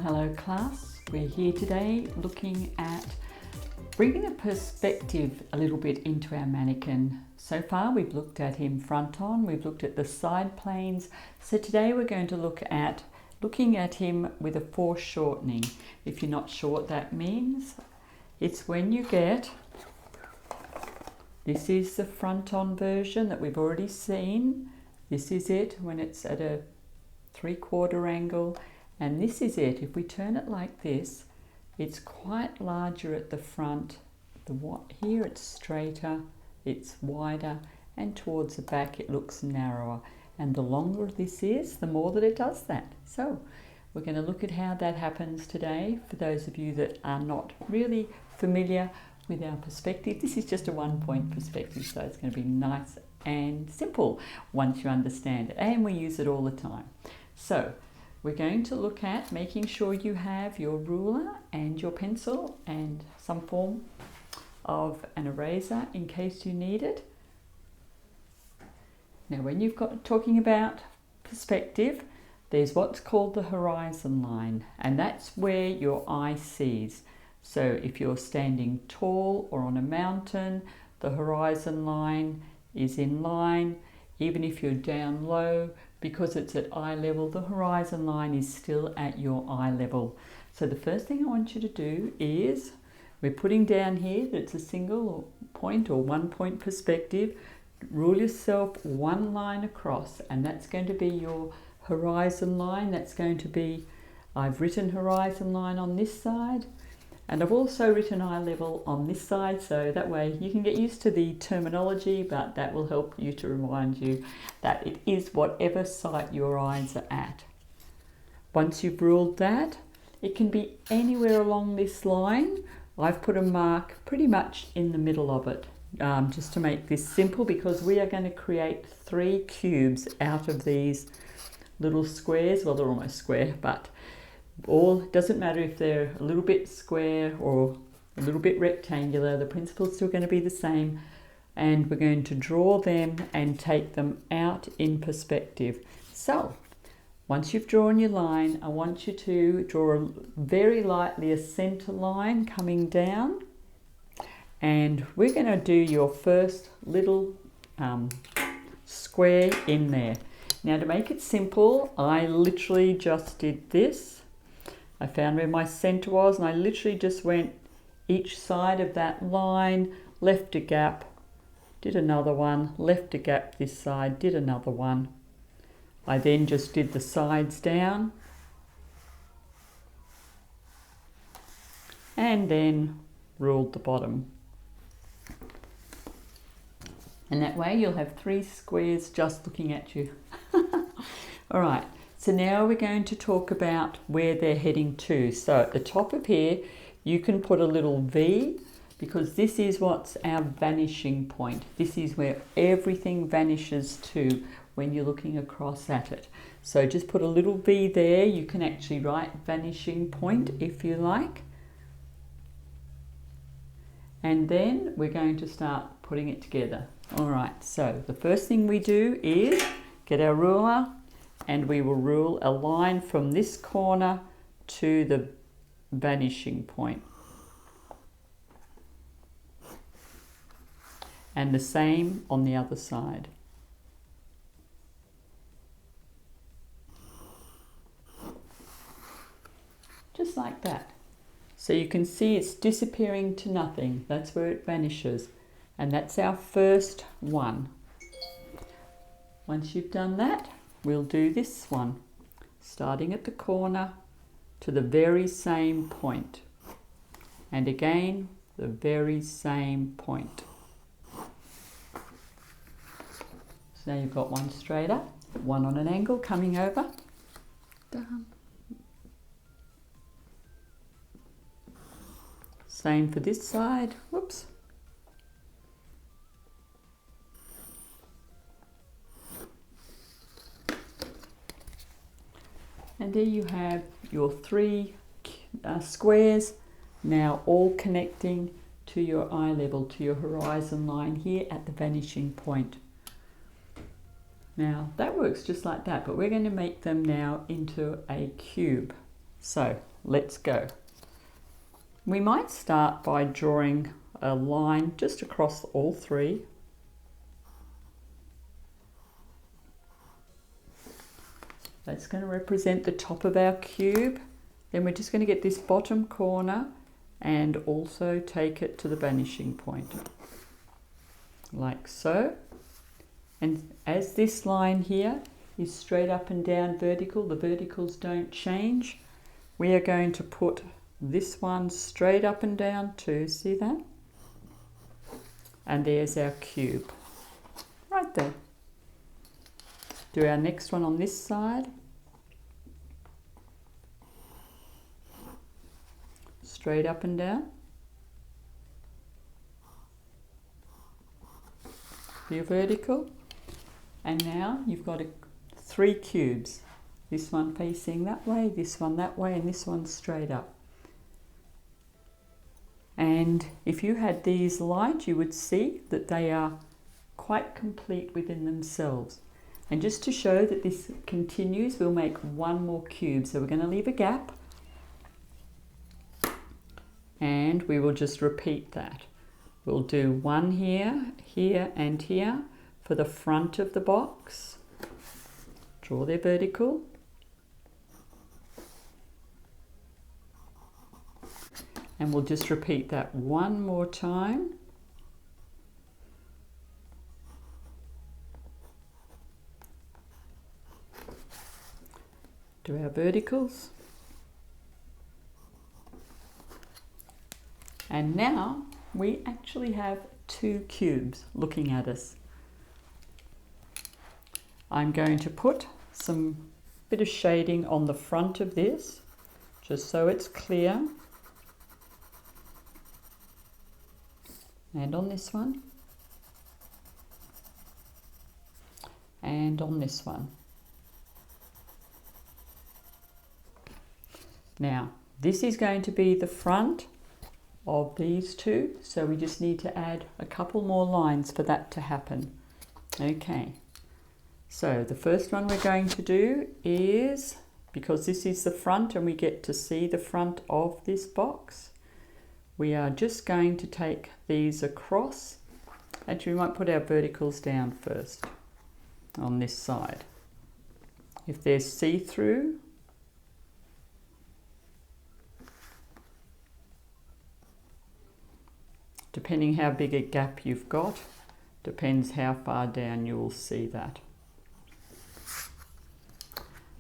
hello class. We're here today looking at bringing the perspective a little bit into our mannequin. So far we've looked at him front on, we've looked at the side planes. So today we're going to looking at him with a foreshortening. If you're not sure what that means, it's when you get, this is the front on version that we've already seen. This is it when it's at a 3/4 angle. And this is it. If we turn it like this, it's quite larger at the front. Here it's straighter, it's wider, and towards the back it looks narrower. And the longer this is, the more that it does that. So we're going to look at how that happens today. For those of you that are not really familiar with our perspective, this is just a 1-point perspective, so it's going to be nice and simple once you understand it. And we use it all the time. So we're going to look at making sure you have your ruler and your pencil and some form of an eraser in case you need it. Now when you've got talking about perspective, there's what's called the horizon line, and that's where your eye sees. So if you're standing tall or on a mountain, the horizon line is in line. Even if you're down low, because it's at eye level, the horizon line is still at your eye level. So the first thing I want you to do is, we're putting down here that it's a single point or 1-point perspective. Rule yourself one line across, and that's going to be your horizon line. That's going to be, I've written horizon line on this side, and I've also written eye level on this side, so that way you can get used to the terminology, but that will help you to remind you that it is whatever site your eyes are at. Once you've ruled that, it can be anywhere along this line. I've put a mark pretty much in the middle of it, just to make this simple, because we are going to create 3 cubes out of these little squares. Well, they're almost square, but doesn't matter if they're a little bit square or a little bit rectangular, the principle is still going to be the same, and we're going to draw them and take them out in perspective. So once you've drawn your line, I want you to draw very lightly a center line coming down, and we're going to do your first little square in there. Now to make it simple, I literally just did this. I found where my center was, and I literally just went each side of that line, left a gap, did another one, left a gap this side, did another one. I then just did the sides down, and then ruled the bottom. And that way you'll have 3 squares just looking at you. All right. So now we're going to talk about where they're heading to. So at the top of here, you can put a little V, because this is what's our vanishing point. This is where everything vanishes to when you're looking across at it. So just put a little V there. You can actually write vanishing point if you like. And then we're going to start putting it together. All right, so the first thing we do is get our ruler, and we will rule a line from this corner to the vanishing point. And the same on the other side. Just like that. So you can see it's disappearing to nothing. That's where it vanishes. And that's our first one. Once you've done that, we'll do this one, starting at the corner to the very same point. And again, the very same point. So now you've got one straight up, one on an angle coming over. Done. Same for this side. Whoops. And there you have your 3 squares, now all connecting to your eye level, to your horizon line here at the vanishing point. Now that works just like that, but we're going to make them now into a cube. So let's go. We might start by drawing a line just across all three. That's going to represent the top of our cube. Then we're just going to get this bottom corner and also take it to the vanishing point, like so. And as this line here is straight up and down vertical, the verticals don't change, we are going to put this one straight up and down too, see that? And there's our cube, right there. Do our next one on this side. Straight up and down. Your vertical. And now you've got three cubes. This one facing that way, this one that way, and this one straight up. And if you had these light, you would see that they are quite complete within themselves. And just to show that this continues, we'll make one more cube. So we're going to leave a gap. And we will just repeat that. We'll do one here, here, and here for the front of the box. Draw their vertical. And we'll just repeat that one more time. Do our verticals. And now we actually have two cubes looking at us. I'm going to put some bit of shading on the front of this, just so it's clear. And on this one. And on this one. Now, this is going to be the front of these two, so we just need to add a couple more lines for that to happen. Okay, so the first one we're going to do is, because this is the front and we get to see the front of this box, we are just going to take these across. Actually, we might put our verticals down first on this side. If they're see-through, depending how big a gap you've got, depends how far down you'll see that.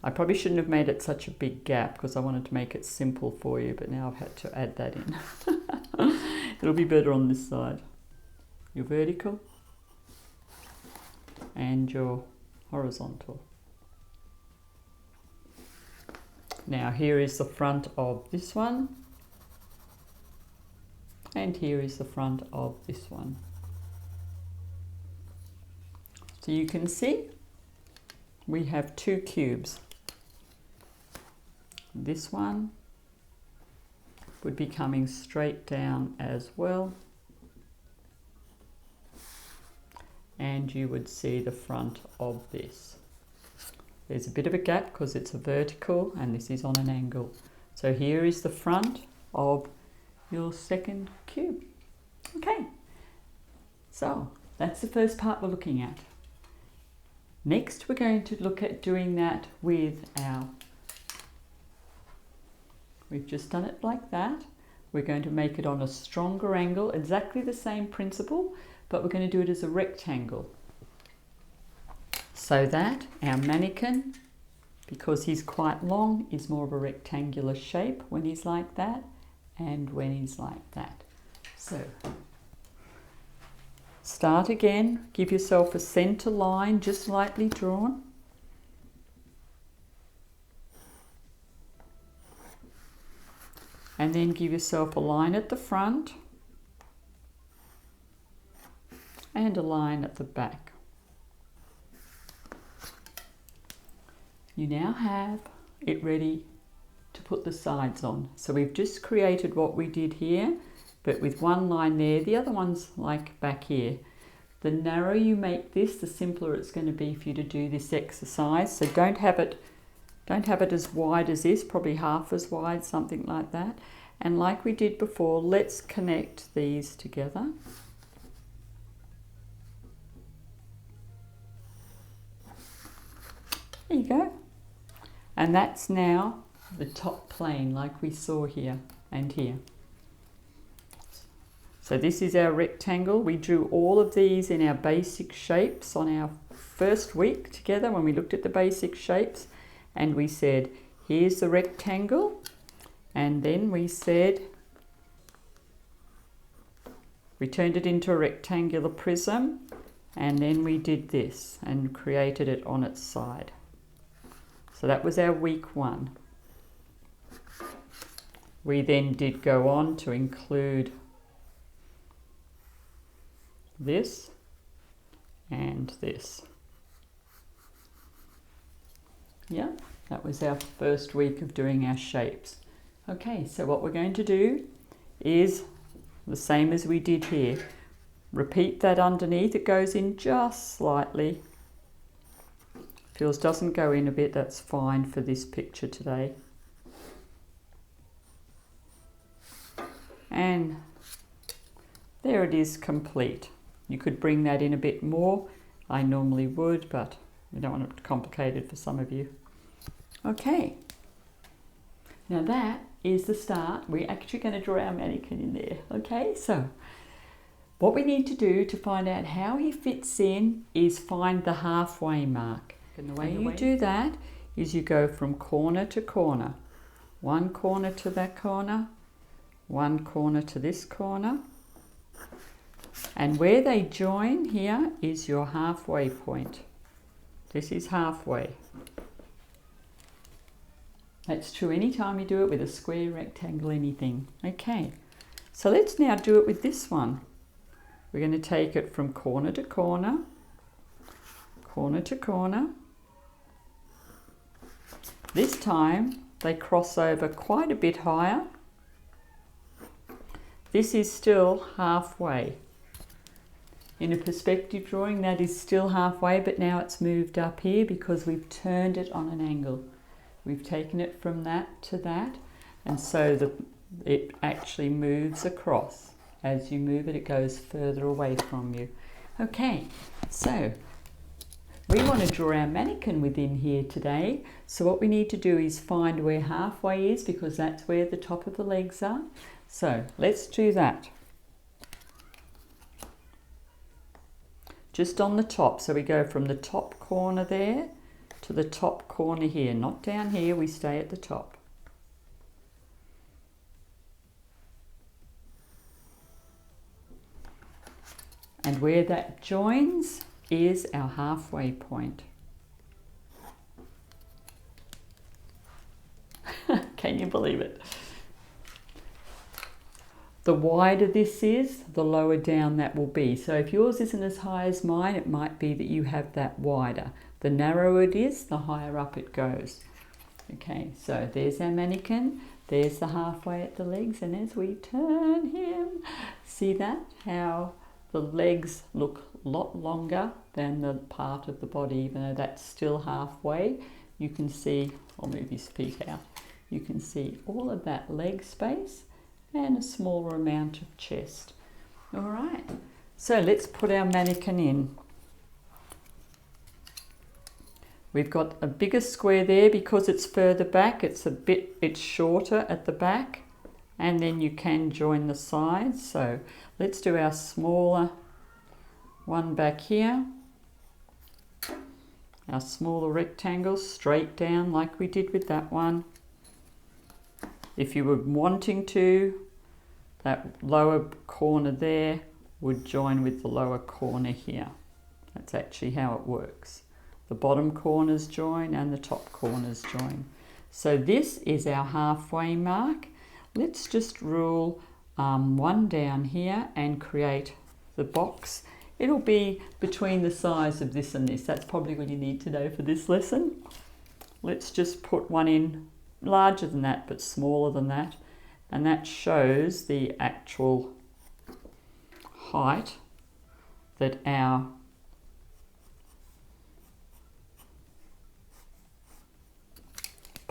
I probably shouldn't have made it such a big gap because I wanted to make it simple for you, but now I've had to add that in. It'll be better on this side. Your vertical and your horizontal. Now here is the front of this one. And here is the front of this one. So you can see we have two cubes. This one would be coming straight down as well. And you would see the front of this. There's a bit of a gap because it's a vertical and this is on an angle. So here is the front of your second cube. Okay, so that's the first part we're looking at. Next we're going to look at doing that with we've just done it like that. We're going to make it on a stronger angle, exactly the same principle, but we're going to do it as a rectangle. So that our mannequin, because he's quite long, is more of a rectangular shape when he's like that and when he's like that. So start again, give yourself a center line just lightly drawn. And then give yourself a line at the front and a line at the back. You now have it ready to put the sides on. So we've just created what we did here, but with one line there, the other one's like back here. The narrower you make this, the simpler it's going to be for you to do this exercise. So don't have it Don't have it as wide as this, probably half as wide, something like that. And like we did before, let's connect these together. There you go. And that's now the top plane like we saw here and here. So this is our rectangle. We drew all of these in our basic shapes on our first week together when we looked at the basic shapes, and we said, here's the rectangle, and then we said, we turned it into a rectangular prism, and then we did this and created it on its side. So that was our week 1. We then did go on to include this and this. Yeah, that was our first week of doing our shapes. Okay, so what we're going to do is the same as we did here. Repeat that underneath. It goes in just slightly. If yours doesn't go in a bit, that's fine for this picture today. And there it is, complete. You could bring that in a bit more. I normally would, but we don't want it complicated for some of you. Okay. Now that is the start. We're actually going to draw our mannequin in there. Okay, so what we need to do to find out how he fits in is find the halfway mark. And the way you do that is you go from corner to corner. One corner to that corner, one corner to this corner. And where they join here is your halfway point. This is halfway. That's true anytime you do it with a square, rectangle, anything. Okay, so let's now do it with this one. We're going to take it from corner to corner, corner to corner. This time they cross over quite a bit higher. This is still halfway. In a perspective drawing, that is still halfway, but now it's moved up here because we've turned it on an angle. We've taken it from that to that, and so it actually moves across. As you move it, it goes further away from you. Okay, so we want to draw our mannequin within here today. So what we need to do is find where halfway is, because that's where the top of the legs are. So let's do that. Just on the top, so we go from the top corner there to the top corner here, not down here, we stay at the top. And where that joins is our halfway point. Can you believe it? The wider this is, the lower down that will be. So if yours isn't as high as mine, it might be that you have that wider. The narrower it is, the higher up it goes. Okay, so there's our mannequin. There's the halfway at the legs, and as we turn him, see that? How the legs look a lot longer than the part of the body, even though that's still halfway. You can see, I'll move his feet out. You can see all of that leg space and a smaller amount of chest. All right, so let's put our mannequin in. We've got a bigger square there because it's further back. It's shorter at the back, and then you can join the sides. So let's do our smaller one back here. Our smaller rectangle straight down like we did with that one. If you were wanting to, that lower corner there would join with the lower corner here. That's actually how it works. The bottom corners join and the top corners join. So this is our halfway mark. Let's just rule one down here and create the box. It'll be between the size of this and this. That's probably what you need to know for this lesson. Let's just put one in larger than that but smaller than that, and that shows the actual height that our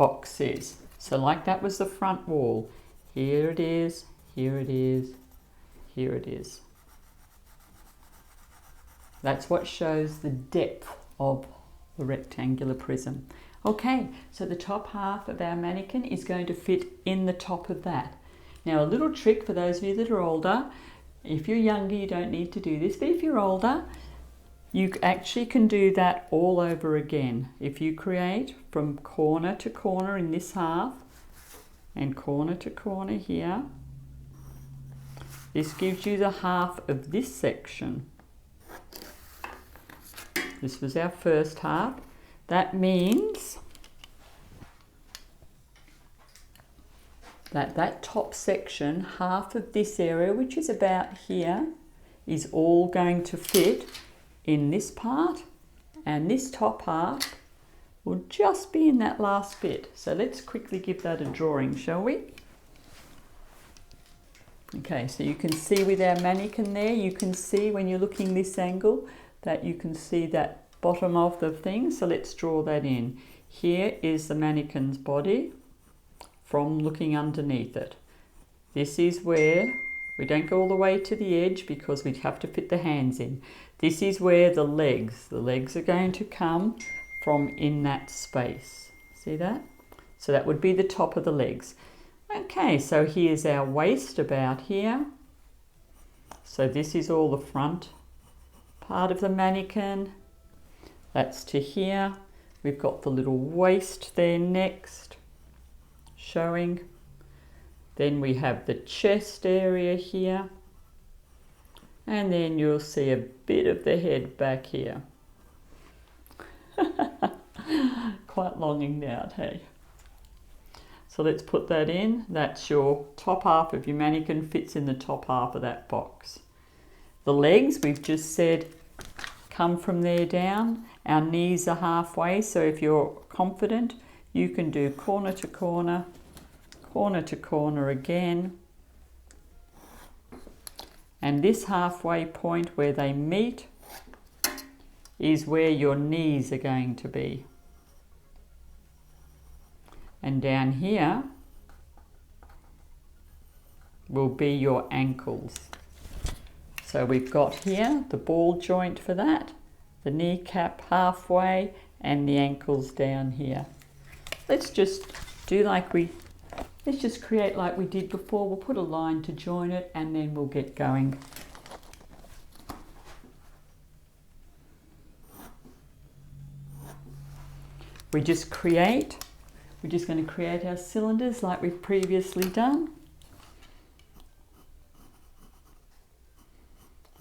box is. So like that was the front wall. Here it is, here it is, here it is. That's what shows the depth of the rectangular prism. Okay, so the top half of our mannequin is going to fit in the top of that. Now a little trick for those of you that are older, if you're younger you don't need to do this, but if you're older you actually can do that all over again. If you create from corner to corner in this half and corner to corner here, this gives you the half of this section. This was our first half. That means that that top section, half of this area, which is about here, is all going to fit in this part, and this top half will just be in that last bit. So let's quickly give that a drawing, shall we? Okay, so you can see with our mannequin there, you can see when you're looking this angle that you can see that bottom of the thing. So let's draw that in. Here is the mannequin's body from looking underneath it. This is where we don't go all the way to the edge because we'd have to fit the hands in. This is where the legs are going to come from in that space. See that? So that would be the top of the legs. Okay, so here's our waist about here. So this is all the front part of the mannequin. That's to here. We've got the little waist there next, showing. Then we have the chest area here. And then you'll see a bit of the head back here. Quite longing out, hey? So let's put that in. That's your top half of your mannequin, fits in the top half of that box. The legs, we've just said, come from there down. Our knees are halfway, so if you're confident, you can do corner to corner again. And this halfway point where they meet is where your knees are going to be. And down here will be your ankles. So we've got here the ball joint for that, the kneecap halfway, and the ankles down here. Let's just create like we did before. We'll put a line to join it and then we'll get going. We're just going to create our cylinders like we've previously done.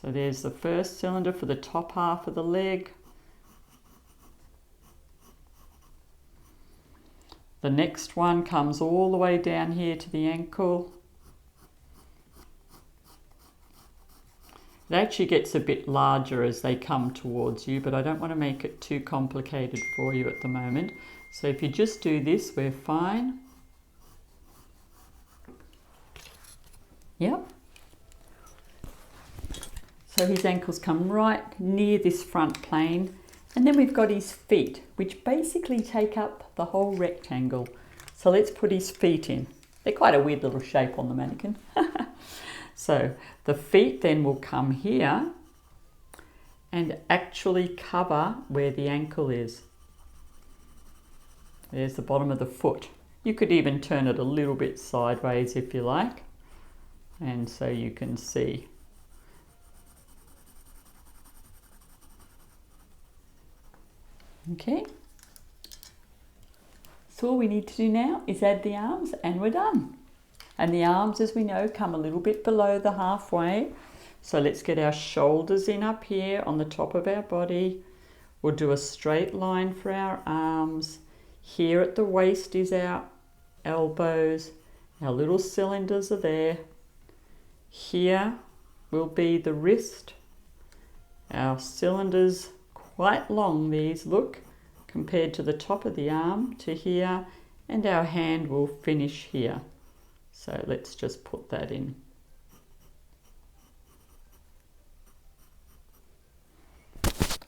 So there's the first cylinder for the top half of the leg. The next one comes all the way down here to the ankle. It actually gets a bit larger as they come towards you, but I don't want to make it too complicated for you at the moment. So if you just do this, we're fine. Yep. So his ankles come right near this front plane. And then we've got his feet, which basically take up the whole rectangle. So let's put his feet in. They're quite a weird little shape on the mannequin. So the feet then will come here and actually cover where the ankle is. There's the bottom of the foot. You could even turn it a little bit sideways if you like. And so you can see. Okay. So all we need to do now is add the arms and we're done. And the arms, as we know, come a little bit below the halfway. So let's get our shoulders in up here on the top of our body. We'll do a straight line for our arms. Here at the waist is our elbows. Our little cylinders are there. Here will be the wrist. Our cylinders, quite long these look, compared to the top of the arm to here, and our hand will finish here. So let's just put that in.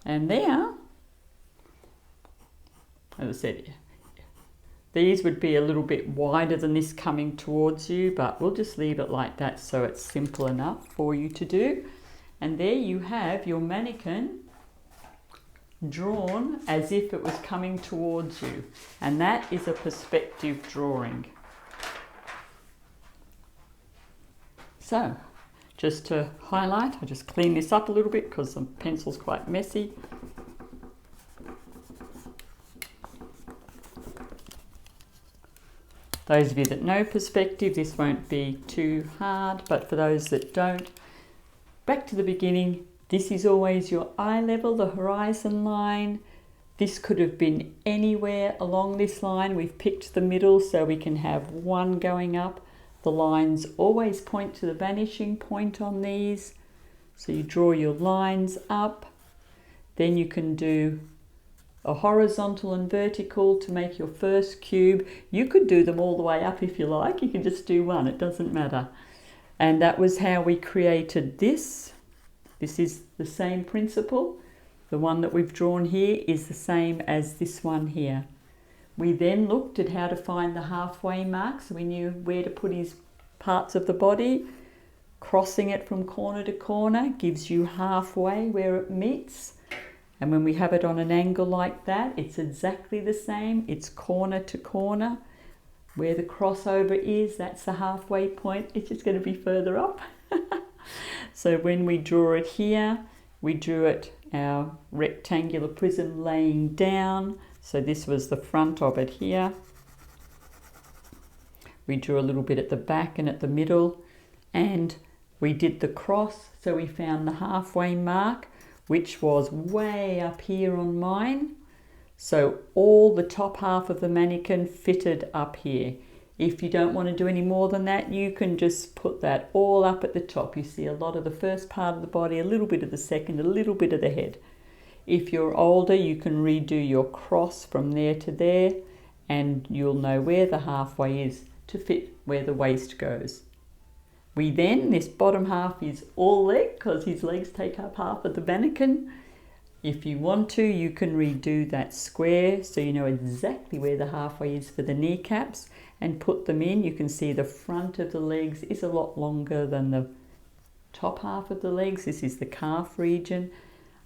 And there, as I said, These would be a little bit wider than this coming towards you, but we'll just leave it like that so it's simple enough for you to do. And there you have your mannequin drawn as if it was coming towards you. And that is a perspective drawing. So, just to highlight, I'll just clean this up a little bit because the pencil's quite messy. Those of you that know perspective, this won't be too hard, but for those that don't, back to the beginning, this is always your eye level, the horizon line. This could have been anywhere along this line. We've picked the middle so we can have one going up. The lines always point to the vanishing point on these. So you draw your lines up. Then you can do a horizontal and vertical to make your first cube. You could do them all the way up if you like. You can just do one, it doesn't matter. And that was how we created this. This is the same principle. The one that we've drawn here is the same as this one here. We then looked at how to find the halfway mark, so we knew where to put his parts of the body. Crossing it from corner to corner gives you halfway where it meets. And when we have it on an angle like that, it's exactly the same. It's corner to corner. Where the crossover is, that's the halfway point. It's just going to be further up. So when we draw it here, we drew it, our rectangular prism laying down. So this was the front of it here. We drew a little bit at the back and at the middle. And we did the cross. So we found the halfway mark, which was way up here on mine. So all the top half of the mannequin fitted up here. If you don't want to do any more than that, you can just put that all up at the top. You see a lot of the first part of the body, a little bit of the second, a little bit of the head. If you're older, you can redo your cross from there to there, and you'll know where the halfway is to fit where the waist goes. We then, this bottom half is all leg because his legs take up half of the mannequin. If you want to, you can redo that square so you know exactly where the halfway is for the kneecaps and put them in. You can see the front of the legs is a lot longer than the top half of the legs. This is the calf region.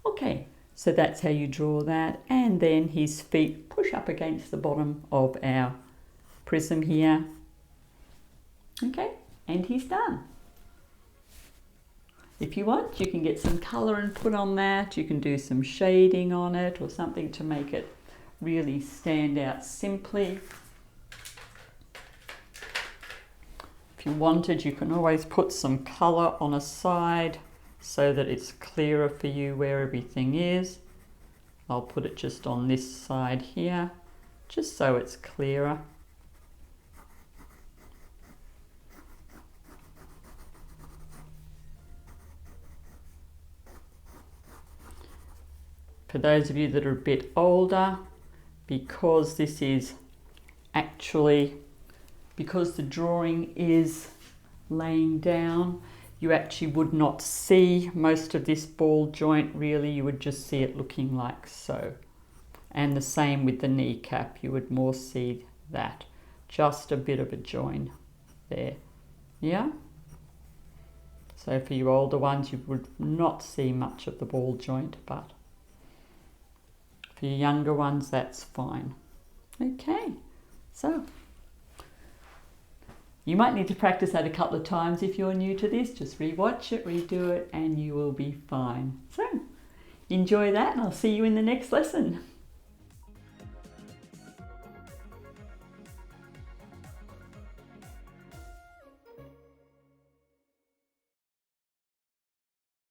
Okay, so that's how you draw that. And then his feet push up against the bottom of our prism here. Okay, and he's done. If you want, you can get some colour and put on that. You can do some shading on it or something to make it really stand out simply. If you wanted, you can always put some colour on a side so that it's clearer for you where everything is. I'll put it just on this side here, just so it's clearer. For those of you that are a bit older, because this is actually, because the drawing is laying down, you actually would not see most of this ball joint really, you would just see it looking like so. And the same with the kneecap, you would more see that, just a bit of a join there, yeah? So for you older ones, you would not see much of the ball joint, but for your younger ones, that's fine. Okay, so you might need to practice that a couple of times if you're new to this. Just rewatch it, redo it, and you will be fine. So enjoy that, and I'll see you in the next lesson.